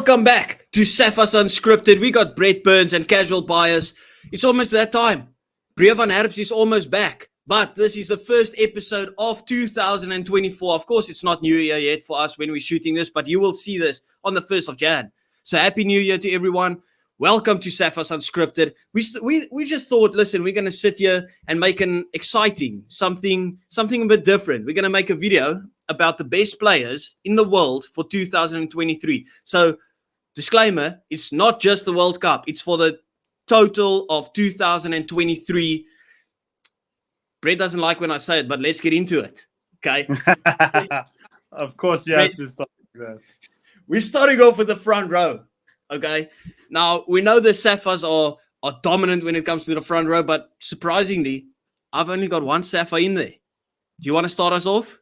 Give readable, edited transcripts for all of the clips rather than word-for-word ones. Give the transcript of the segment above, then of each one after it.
Welcome back to Safas Unscripted. We got Brett Burns and Casual Bias. It's almost that time. Bria van Herps is almost back. But this is the first episode of 2024. Of course, it's not New Year yet for us when we're shooting this, but you will see this on the 1st of Jan. So Happy New Year to everyone. Welcome to Safas Unscripted. We just thought, listen, we're going to sit here and make an exciting, something a bit different. We're going to make a video about the best players in the world for 2023. So, disclaimer, it's not just the World Cup. It's for the total of 2023. Brett doesn't like when I say it, but let's get into it. Okay? Of course, you have to start like that. We're starting off with the front row. Okay? Now, we know the Safas are dominant when it comes to the front row, but surprisingly, I've only got one Safa in there. Do you want to start us off?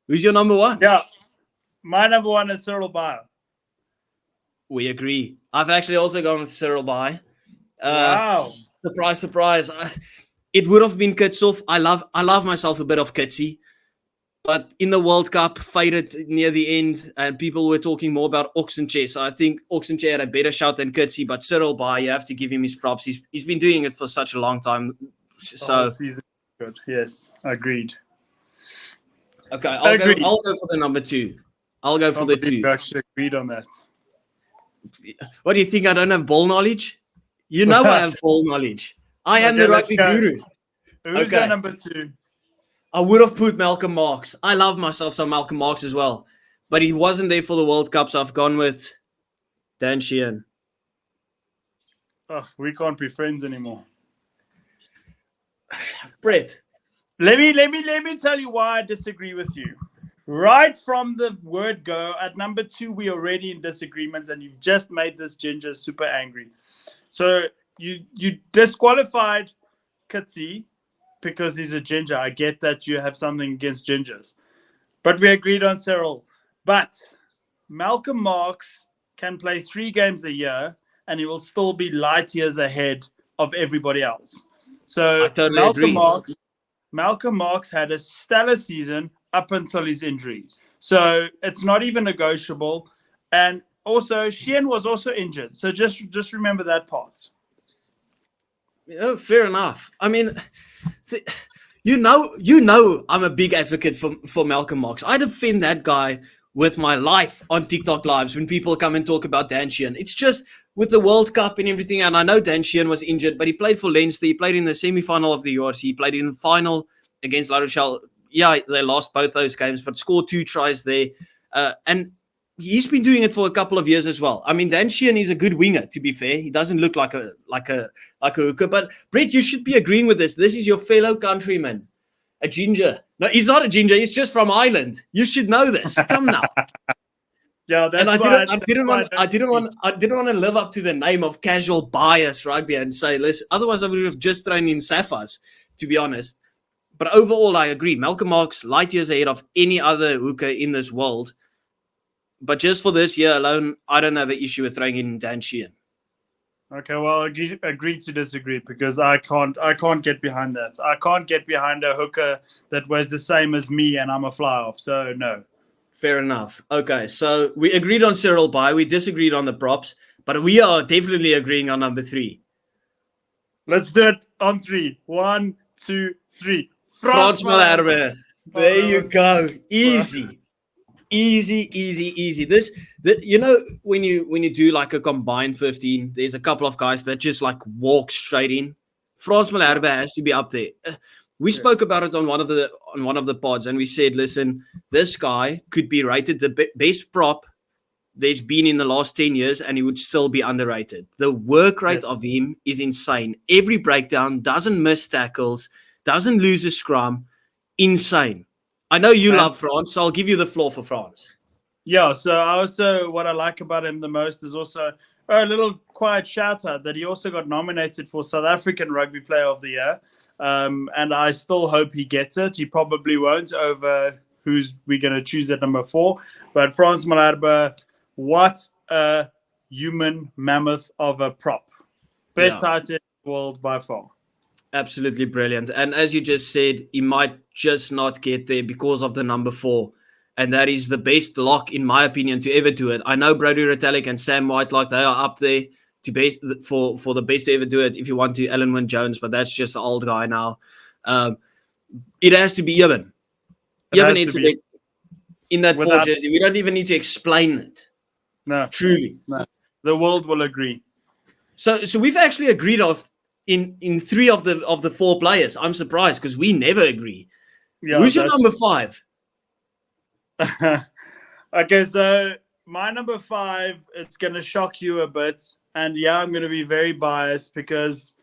Who's your number one? Yeah, my number one is Cyril Bayer. We agree. I've actually also gone with Cyril Bayer. Wow. Surprise, surprise. It would have been Kitshoff. I love myself a bit of Kitsy. But in the World Cup, faded near the end, and people were talking more about Oxenchair. So I think Oxenchair had a better shout than Kitsy, but Cyril Bayer, you have to give him his props. He's been doing it for such a long time. So Season good. Yes, agreed. Okay, I'll go for the number two. I'll go for the two. We actually agreed on that. What do you think? I don't have ball knowledge? You know I have ball knowledge. I am the rugby guru. Who's your number two? I would have put Malcolm Marx. I love myself some Malcolm Marx as well. But he wasn't there for the World Cup, so I've gone with Dan Sheehan. Oh, we can't be friends anymore. Brett. Let me tell you why I disagree with you. Right from the word go, at number two, we're already in disagreements, and you've just made this ginger super angry. So you disqualified Kitsy because he's a ginger. I get that you have something against gingers. But we agreed on Cyril. But Malcolm Marx can play 3 games a year, and he will still be light years ahead of everybody else. So I totally agree. Malcolm Marx had a stellar season up until his injury. So it's not even negotiable. And also, Sheehan was also injured. So just remember that part. Oh, fair enough. I mean, you know, I'm a big advocate for Malcolm Marx. I defend that guy with my life on TikTok lives when people come and talk about Dan Sheehan. It's just with the World Cup and everything, and I know Dan Sheehan was injured, but he played for Leinster. He played in the semi-final of the URC. He played in the final against La Rochelle. Yeah, they lost both those games, but scored 2 tries there. And he's been doing it for a couple of years as well. I mean, Dan Sheehan is a good winger, to be fair. He doesn't look like a hooker. But Brett, you should be agreeing with this. This is your fellow countryman, a ginger. No, he's not a ginger. He's just from Ireland. You should know this. Come now. Yeah, that's and I didn't want why to live up to the name of Casual Bias Rugby and say, listen, otherwise I would have just thrown in Safas, to be honest. But overall, I agree. Malcolm Marx, light years ahead of any other hooker in this world. But just for this year alone, I don't have an issue with throwing in Dan Sheehan. Okay, well, agree to disagree because I can't get behind that. I can't get behind a hooker that was the same as me and I'm a fly-off. So, no. Fair enough. Okay, so we agreed on Cyril Bayer. We disagreed on the props, but we are definitely agreeing on number 3. Let's do it on 3. 1, 2, 3. Frans Malherbe. There you go. Easy. This, you know, when you do like a combined 15, there's a couple of guys that just like walk straight in. Frans Malherbe has to be up there. We spoke about it on one of the pods, and we said, listen, this guy could be rated the best prop there's been in the last 10 years, and he would still be underrated. The work rate of him is insane. Every breakdown, doesn't miss tackles, doesn't lose a scrum. Insane. I know you love France, so I'll give you the floor for France. Yeah, so what I like about him the most is also a little quiet shout out that he also got nominated for South African Rugby Player of the Year. And I still hope he gets it. He probably won't over who's we're going to choose at number 4. But Frans Malherbe, what a human mammoth of a prop. Best tight end in the world by far. Absolutely brilliant. And as you just said, he might just not get there because of the number 4. and that is the best lock, in my opinion, to ever do it. I know Brody Retallick and Sam Whitelock, they are up there to best for the best to ever do it. If you want to, Alan Wynne Jones, but that's just the old guy now. It has to be Evan. Evan needs to be in that 4 jersey. We don't even need to explain it. No, truly, no. The world will agree. So we've actually agreed in 3 of the 4 players. I'm surprised because we never agree. Yeah, who's your number 5? Okay, so my number 5, it's going to shock you a bit. And yeah, I'm going to be very biased because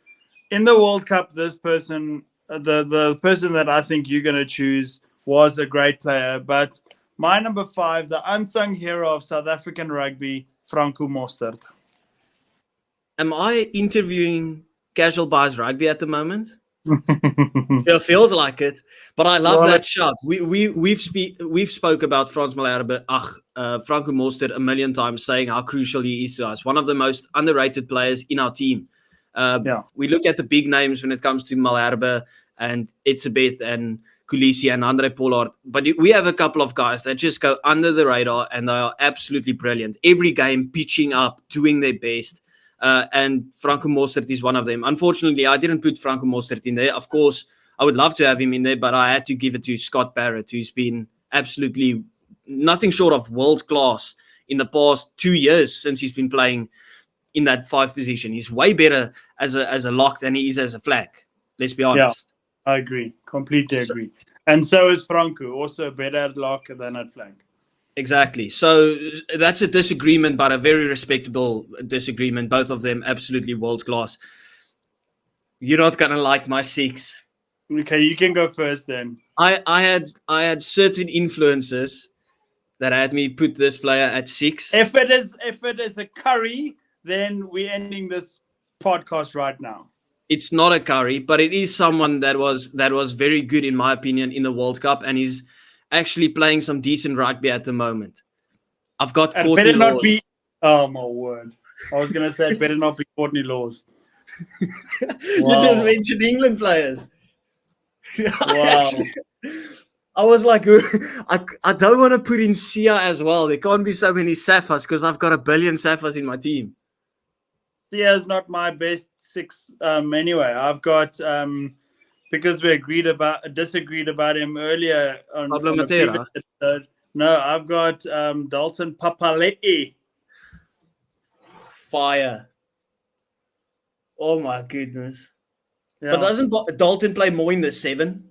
in the World Cup, this person, the person that I think you're going to choose was a great player. But my number 5, the unsung hero of South African rugby, Franco Mostert. Am I interviewing Casual Bias Rugby at the moment? It feels like it, but I love that shout. We've spoke about Frans Malherbe, Franco Mostert a million times, saying how crucial he is to us. One of the most underrated players in our team. We look at the big names when it comes to Malherbe and Etzebeth and Kulisi and Andre Pollard, but we have a couple of guys that just go under the radar and they are absolutely brilliant. Every game, pitching up, doing their best. And Franco Mostert is one of them. Unfortunately, I didn't put Franco Mostert in there. Of course, I would love to have him in there, but I had to give it to Scott Barrett, who's been absolutely nothing short of world class in the past 2 years since he's been playing in that 5 position. He's way better as a lock than he is as a flank. Let's be honest. Yeah, I agree. Completely agree. And so is Franco, also better at lock than at flank. Exactly. So that's a disagreement, but a very respectable disagreement. Both of them absolutely world class. You're not gonna like my 6. Okay, you can go first then. I had certain influences that had me put this player at 6. If it is a curry, then we're ending this podcast right now. It's not a curry, but it is someone that was very good in my opinion in the World Cup, and he's actually playing some decent rugby at the moment. I've got Courtney better not Laws. Be. Oh my word! I was gonna say it better not be Courtney Laws. Wow. You just mentioned England players. Wow. I was like, I don't want to put in Sia as well. There can't be so many Safas because I've got a billion Safas in my team. Sia is not my best 6 anyway. I've got because we disagreed about him earlier on a previous episode. No, I've got Dalton Papali'i. Fire. Oh my goodness. Yeah. But doesn't Dalton play more in the 7?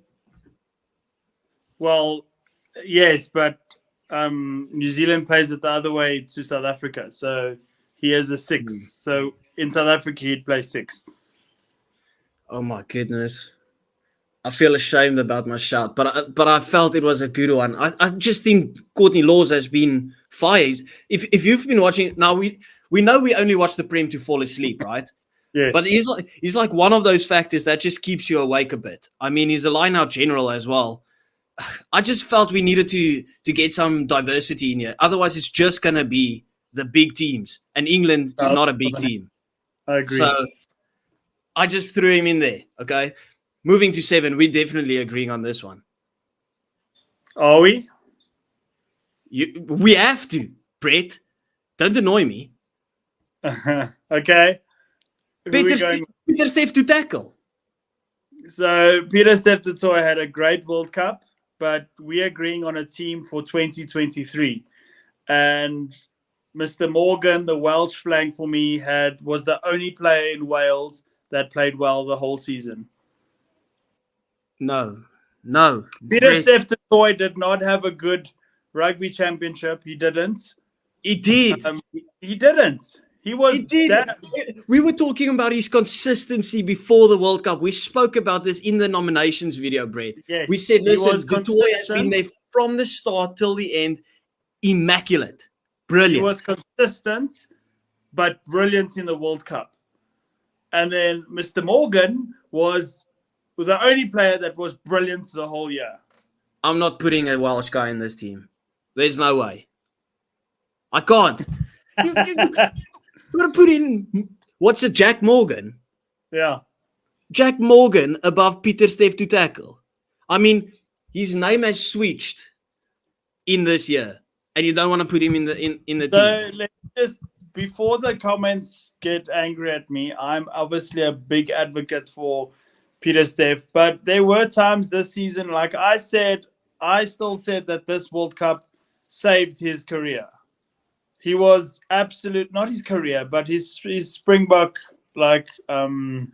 Well, yes, but New Zealand plays it the other way to South Africa. So he has a 6. So in South Africa, he'd play 6. Oh my goodness. I feel ashamed about my shout, but I felt it was a good one. I just think Courtney Laws has been fired. If you've been watching now, we know we only watch the Prem to fall asleep, right? Yes. But he's like one of those factors that just keeps you awake a bit. I mean, he's a line-out general as well. I just felt we needed to get some diversity in here. Otherwise, it's just gonna be the big teams, and England is not a big team. I agree. So I just threw him in there. Okay. Moving to 7, we're definitely agreeing on this one. Are we? We have to, Brett. Don't annoy me. Okay. Pieter-Steph to tackle. So Pieter-Steph du Toit had a great World Cup, but we're agreeing on a team for 2023. And Mr. Morgan, the Welsh flank for me, was the only player in Wales that played well the whole season. No. Pieter-Steph du Toit did not have a good rugby championship. He didn't. He did. He didn't. He was. He did. We were talking about his consistency before the World Cup. We spoke about this in the nominations video, Brett. Yes, we said, listen, du Toit has been there from the start till the end. Immaculate. Brilliant. He was consistent, but brilliant in the World Cup. And then Mr. Morgan was the only player that was brilliant the whole year. I'm not putting a Welsh guy in this team. There's no way. I can't. You got to put in, what's it, Jack Morgan? Yeah. Jack Morgan above Pieter-Steph to tackle. I mean, his name has switched in this year, and you don't want to put him in the team. So let's just, before the comments get angry at me, I'm obviously a big advocate for Pieter-Steph, but there were times this season, like I still said that this World Cup saved his career. He was not his career, but his Springbok, like the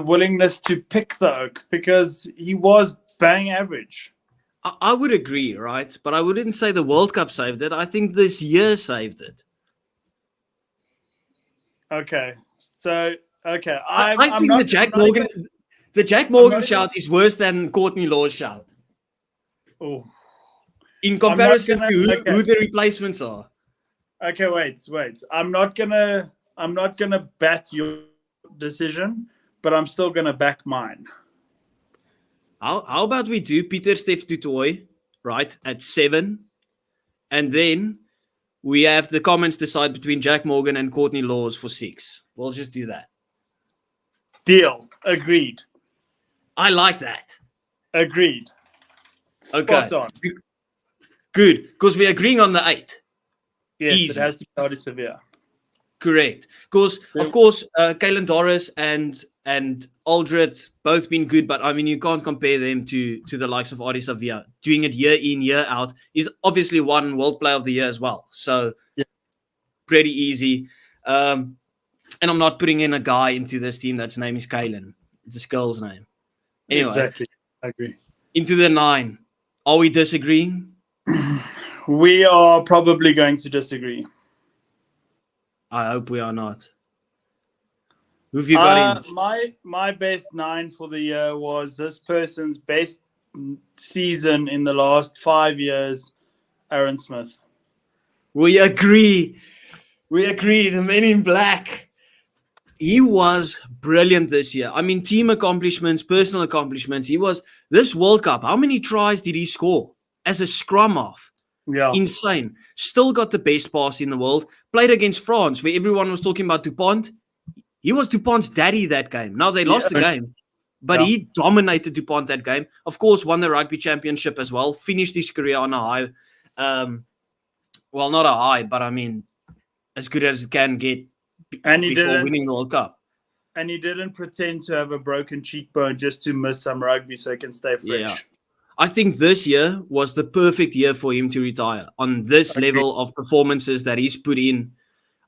willingness to pick the oak, because he was bang average. I would agree, right? But I wouldn't say the World Cup saved it. I think this year saved it. Okay. So, okay. I think the Jack Morgan shout is worse than Courtney Law's shout. Oh. In comparison to who the replacements are. Okay, wait. I'm not gonna bat your decision, but I'm still gonna back mine. How about we do Pieter-Steph du Toit, right, at 7, and then we have the comments decide between Jack Morgan and Courtney Laws for 6. We'll just do that. Deal. Agreed. I like that. Agreed. Okay. Spot on. Good, because we're agreeing on the 8. Yes, Easy. It has to be Ardie Savea. Correct. Because, of course, Kalen Doris and Aldred both been good, but I mean, you can't compare them to the likes of Ardie Savea. Doing it year in, year out. He's obviously won World Player of the Year as well. So, pretty easy. And I'm not putting in a guy into this team that's name is Kalen. It's a girl's name. Anyway. Exactly. I agree. Into the 9. Are we disagreeing? We are probably going to disagree. I hope we are not. Who have you got in? My best 9 for the year was this person's best season in the last 5 years, Aaron Smith. We agree. The Men in Black. He was brilliant this year. I mean, team accomplishments, personal accomplishments. This World Cup, how many tries did he score as a scrum half? Yeah. Insane. Still got the best pass in the world. Played against France, where everyone was talking about Dupont. He was Dupont's daddy that game. Now they lost the game, but he dominated Dupont that game. Of course, won the rugby championship as well. Finished his career on a high. Well, not a high, but I mean, as good as it can get before winning the World Cup. And he didn't pretend to have a broken cheekbone just to miss some rugby so he can stay fresh. Yeah. I think this year was the perfect year for him to retire on this level of performances that he's put in.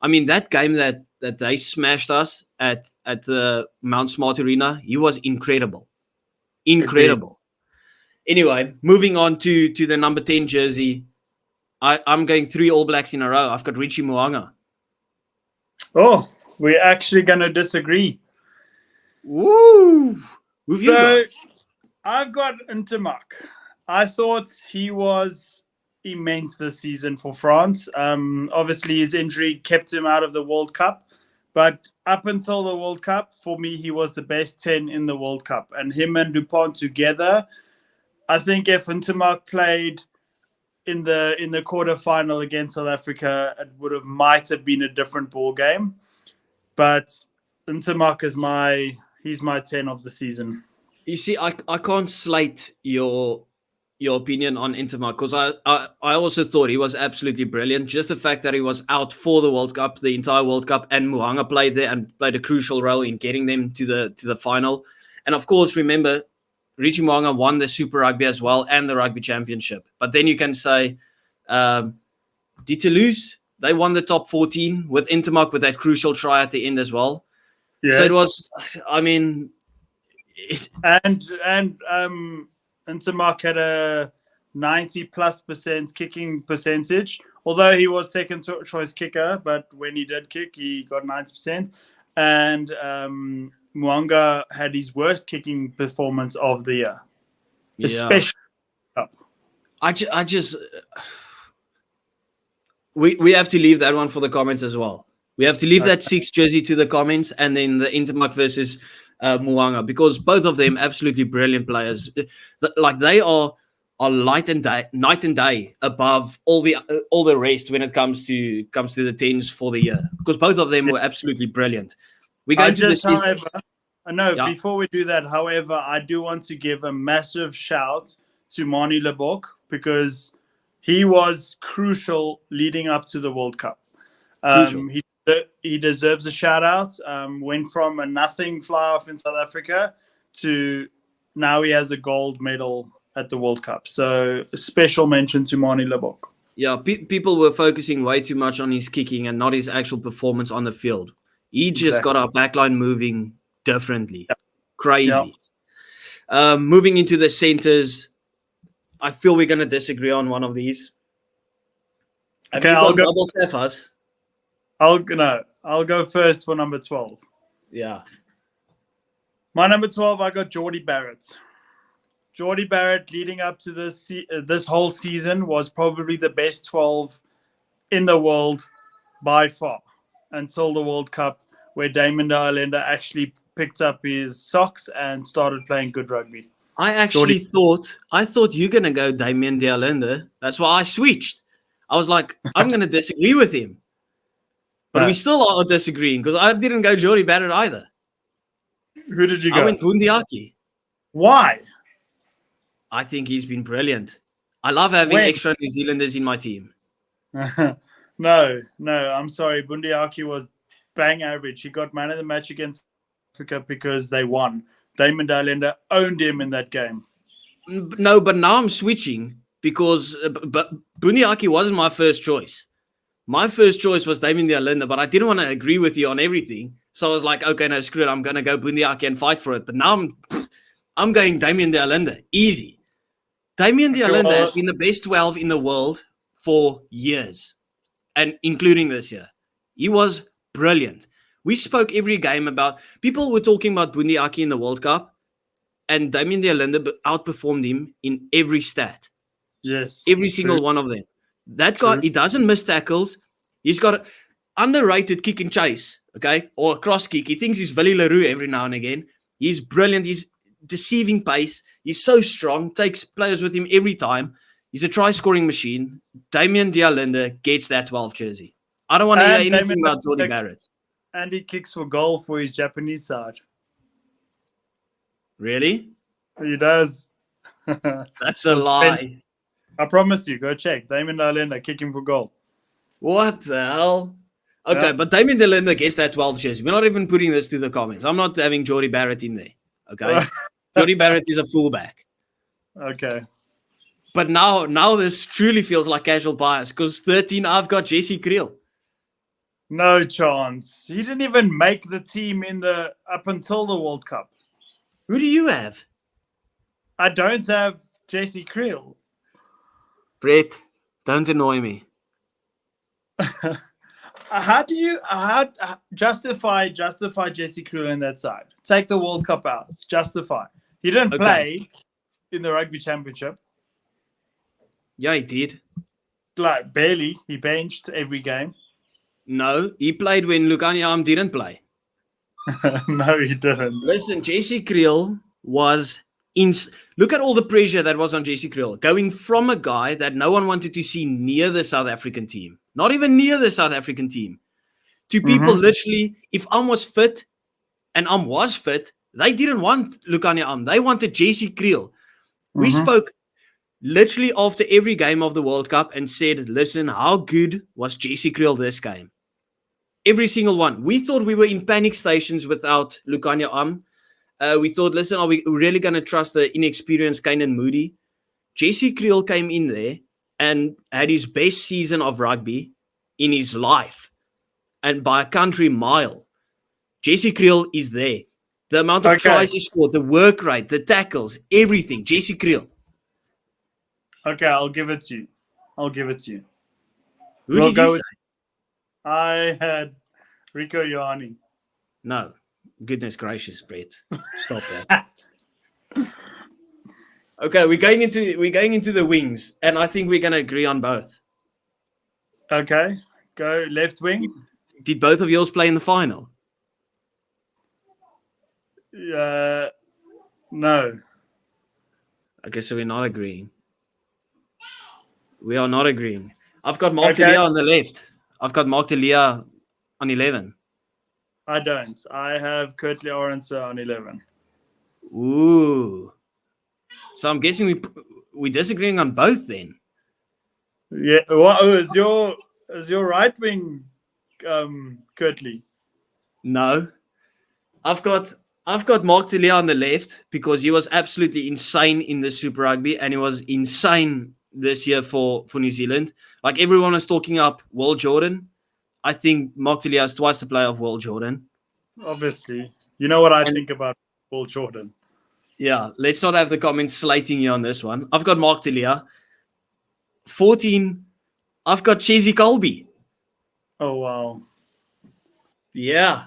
I mean, that game that they smashed us at the Mount Smart Arena, he was incredible. Incredible. Anyway, moving on to the number 10 jersey. I'm going 3 All Blacks in a row. I've got Richie Mo'unga. Oh, we're actually going to disagree. Woo! Who have you got? I've got Intermark. I thought he was immense this season for France. Obviously, his injury kept him out of the World Cup. But up until the World Cup, for me, he was the best 10 in the World Cup. And him and Dupont together, I think if Intermark played in the quarterfinal against South Africa, it might have been a different ball game. But Intermark is he's my 10 of the season. You see, I can't slate your opinion on Intermark because I also thought he was absolutely brilliant. Just the fact that he was out for the World Cup, the entire World Cup, and Mo'unga played there and played a crucial role in getting them to the final. And of course, remember, Richie Mo'unga won the Super Rugby as well and the Rugby Championship. But then you can say, did Toulouse, they won the top 14 with Intermark with that crucial try at the end as well. Yes. So it was, I mean... And Intermark had a 90+% kicking percentage, although he was second choice kicker, but when he did kick, he got 90%. And Mo'unga had his worst kicking performance of the year, especially up. I just we have to leave that one for the comments as well. We have to leave that 6 jersey to the comments, and then the Intermark versus Mo'unga, because both of them absolutely brilliant players. Like they are night and day above all the rest when it comes to the 10s for the year, because both of them were absolutely brilliant. We're going to Before we do that, however, I do want to give a massive shout to Manie Lebok because he was crucial leading up to the World Cup. Crucial. He deserves a shout out. Went from a nothing fly off in South Africa to now he has a gold medal at the World Cup. So a special mention to Manie Lebok. Yeah, people were focusing way too much on his kicking and not his actual performance on the field. He just got our backline moving differently. Yep. Crazy. Yep. Moving into the centers, I feel we're going to disagree on one of these. Have you got double Cephas? I'll go first for number 12. Yeah. My number 12, I got Geordie Barrett. Geordie Barrett, leading up to this whole season, was probably the best 12 in the world by far until the World Cup, where Damon de Allende actually picked up his socks and started playing good rugby. I thought you're going to go Damien de Allende. That's why I switched. I was like, I'm going to disagree with him. But we still are disagreeing because I didn't go Geordie Barrett either. Who did you go? I went Bundiaki. Why? I think he's been brilliant. I love having extra New Zealanders in my team. No, I'm sorry. Bundiaki was bang average. He got man of the match against Africa because they won. Damon de Allende owned him in that game. No, but now I'm switching because Bundiaki wasn't my first choice. My first choice was Damien de Allende, but I didn't want to agree with you on everything. So I was like, okay, no, screw it. I'm going to go Bundiaki and fight for it. But now I'm going Damien de Allende. Easy. Damien de Allende has been the best 12 in the world for years, and including this year. He was brilliant. We spoke every game about, people were talking about Bundiaki in the World Cup, and Damien de Allende outperformed him in every stat. Yes. Every single one of them. That guy, he doesn't miss tackles. He's got an underrated kick and chase, okay? Or a cross kick. He thinks he's Willie Leroux every now and again. He's brilliant. He's deceiving pace. He's so strong. Takes players with him every time. He's a try-scoring machine. Damien de Allende gets that 12 jersey. I don't want to hear anything about Geordie Barrett. And he kicks for goal for his Japanese side. Really? He does. That's a lie. I promise you, go check. Damien de Allende kicking for goal. What the hell? Okay, but Damien de Allende gets that 12 jersey. We're not even putting this to the comments. I'm not having Geordie Barrett in there. Okay? Geordie Barrett is a fullback. Okay. But now this truly feels like casual bias because 13, I've got Jesse Kriel. No chance. He didn't even make the team up until the World Cup. Who do you have? I don't have Jesse Kriel. Brett, don't annoy me. How do you justify Jesse Kriel in that side? Take the World Cup out. Justify. He didn't play in the Rugby Championship. Yeah, he did. Like barely. He benched every game. No, he played when Lukanyam didn't play. No, he didn't. Listen, Jesse Kriel was look at all the pressure that was on Jesse Kriel, going from a guy that no one wanted to see near the South African team, not even near the South African team, to people literally, if was fit, and was fit, they didn't want Lukanya They wanted Jesse Kriel. We spoke literally after every game of the World Cup and said, listen, how good was Jesse Kriel this game? Every single one. We thought we were in panic stations without Lukanya we thought, listen, are we really going to trust the inexperienced Kainan Moody? Jesse Kriel came in there and had his best season of rugby in his life. And by a country mile. Jesse Kriel is there. The amount of tries he scored, the work rate, the tackles, everything. Jesse Kriel. Okay, I'll give it to you. Who did you say? I had Rico Ioane. No. Goodness gracious, Brett. Stop that. Okay, we're going into the wings, and I think we're going to agree on both. Okay, go left wing. Did both of yours play in the final? No. Okay, so we're not agreeing. We are not agreeing. I've got Mark de Leeuw on the left. I've got Mark de Leeuw on 11. I don't. I have Kurtley Orense on 11. Ooh. So I'm guessing we're disagreeing on both then. Yeah. What is your right wing, Kurtley? No. I've got Mark Delia on the left because he was absolutely insane in the Super Rugby and he was insane this year for New Zealand. Like everyone is talking up Will Jordan. I think Mark Delia is twice the player of Will Jordan. Obviously. You know what I think about Will Jordan. Yeah, let's not have the comments slating you on this one. I've got Mark Delia. 14, I've got Chesy Colby. Oh, wow. Yeah.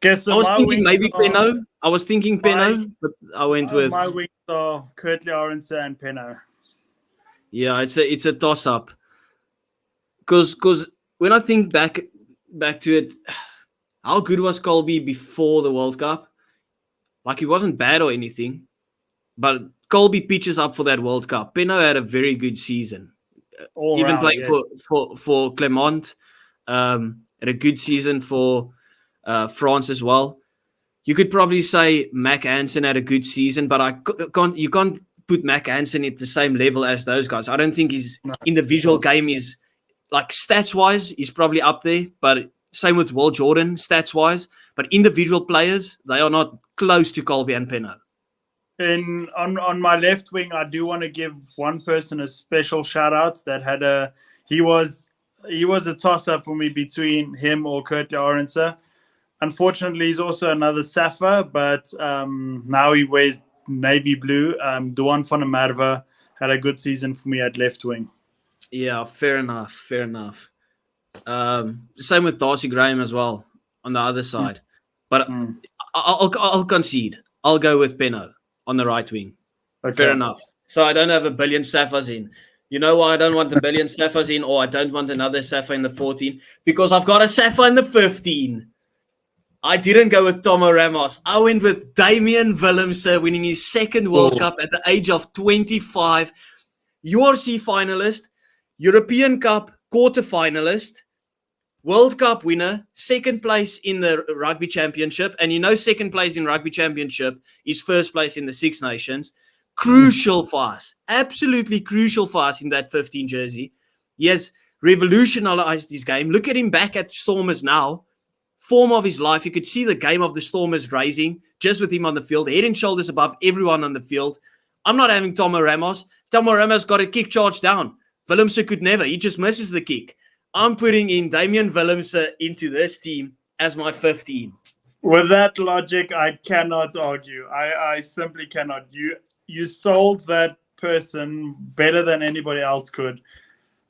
Guess I was thinking maybe Penno. I was thinking Penno, but I went with... My wings are Kurtley Arendse and Penno. Yeah, it's a toss-up. Because when I think back to it, how good was Colby before the World Cup? Like, he wasn't bad or anything, but Colby pitches up for that World Cup. Penno had a very good season. Even playing for Clermont, had a good season for France as well. You could probably say Mac Hansen had a good season, but you can't put Mac Hansen at the same level as those guys. I don't think his individual game is, like, stats-wise, he's probably up there, but same with Will Jordan, stats-wise. But individual players, they are not close to Colby and Penno. On my left wing, I do want to give one person a special shout-out that had he was a toss-up for me between him or Kurtley Arendse. Unfortunately, he's also another Safa, but now he wears navy blue. Duan van der Merwe had a good season for me at left wing. Yeah, fair enough. Same with Darcy Graham as well on the other side. But I'll concede. I'll go with Penno on the right wing. Okay. Fair enough. So I don't have a billion Safas in. You know why I don't want a billion Safas in, or I don't want another Safa in the 14? Because I've got a Safa in the 15. I didn't go with Tomo Ramos. I went with Damian Willemse winning his second World Cup at the age of 25. URC finalist, European Cup quarter-finalist, World Cup winner, second place in the Rugby Championship. And you know second place in Rugby Championship is first place in the Six Nations. Crucial for us. Absolutely crucial for us in that 15 jersey. He has revolutionized his game. Look at him back at Stormers now. Form of his life. You could see the game of the Stormers raising just with him on the field, head and shoulders above everyone on the field. I'm not having Tomo Ramos. Tomo Ramos got a kick charge down. Willemse could never. He just misses the kick. I'm putting in Damian Willemse into this team as my 15. With that logic, I cannot argue. I simply cannot. You sold that person better than anybody else could.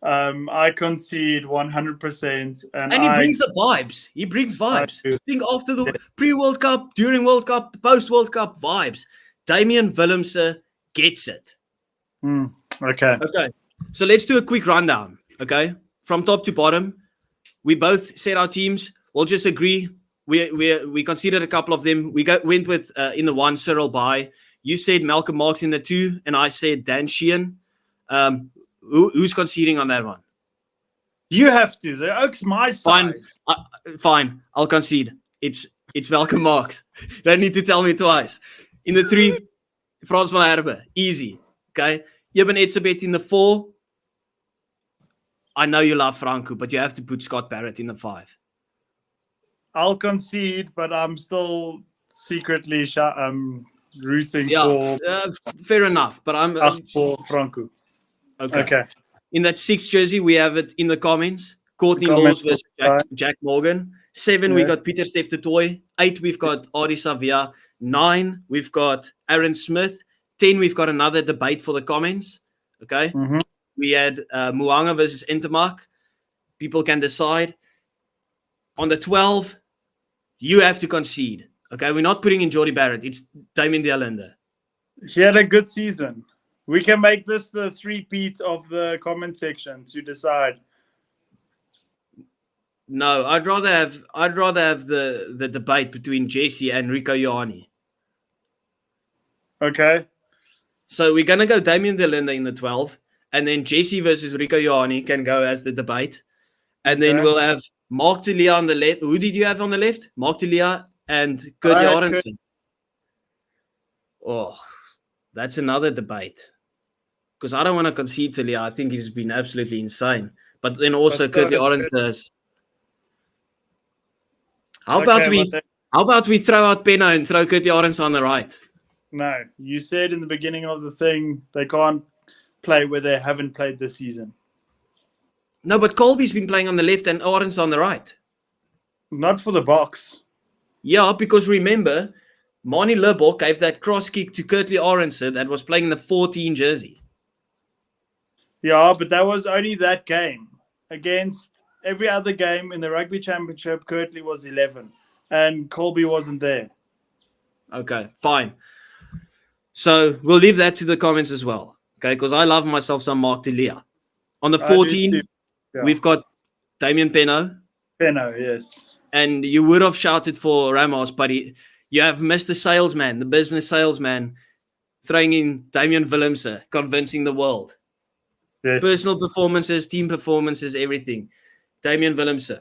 I concede 100%. And he brings the vibes. He brings vibes. Think after the pre-World Cup, during World Cup, post-World Cup vibes. Damian Willemse gets it. Okay. So let's do a quick rundown. Okay. From top to bottom, we both said our teams. We'll just agree. We considered a couple of them. We went with in the 1, Cyril Bai. You said Malcolm Marx in the 2, and I said Dan Sheehan. Who's conceding on that one? You have to. The Oak's my size. Fine. I'll concede. It's Malcolm Marx. Don't need to tell me twice. In the 3, Frans Malherbe. Easy. Okay. Eben Etzebeth in the 4. I know you love Franco, but you have to put Scott Barrett in the 5. I'll concede, but I'm still secretly rooting for... fair enough, but I'm... for Franco. Okay. In that 6 jersey, we have it in the comments. Courtney Laws versus Jack Morgan. 7, we got Peter Steph de Toy. 8, we've got Adi Savia. 9, we've got Aaron Smith. 10, we've got another debate for the comments. Okay. Mm-hmm. We had Muanga versus Intermark. People can decide. On the 12, you have to concede. Okay, we're not putting in Jordie Barrett. It's Damien de Allende. He had a good season. We can make this the 3-peat of the comment section to decide. No, I'd rather have the debate between Jesse and Rico Ioane. Okay. So we're gonna go Damien de Allende in the 12. And then Jesse versus Rico Ioane can go as the debate. And then we'll have Mark Delia on the left. Who did you have on the left? Mark Delia and Kurtley Arendse. Oh, that's another debate. because I don't want to concede to Leah. I think he's been absolutely insane. But then also But so Curtly has Orange Kurt- does. How about we throw out Penno and throw Curtly Orange on the right? No, you said in the beginning of the thing they can't play where they haven't played this season. No, but Colby's been playing on the left and Orange on the right. Not for the box. Yeah, because remember, Mani Lubbock gave that cross kick to Curtly Orange that was playing in the 14 jersey. Yeah, but that was only that game. Against every other game in the rugby championship, Curtly was 11 and Colby wasn't there. Okay, fine. So we'll leave that to the comments as well. Okay, because I love myself some Mark Delia. On the 14, we've got Damien Penno. Penno, yes. And you would have shouted for Ramos, but you have Mr. Salesman, the business salesman, throwing in Damian Willemse, convincing the world. Yes. Personal performances, team performances, everything. Damian Willemse.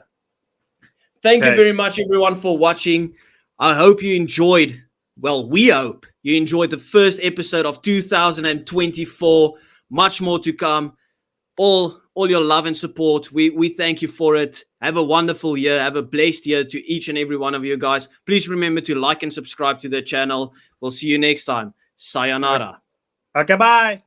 Thank you very much, everyone, for watching. I hope you enjoyed, well, we hope you enjoyed the first episode of 2024. Much more to come. All your love and support. We thank you for it. Have a wonderful year. Have a blessed year to each and every one of you guys. Please remember to like and subscribe to the channel. We'll see you next time. Sayonara. Okay, bye.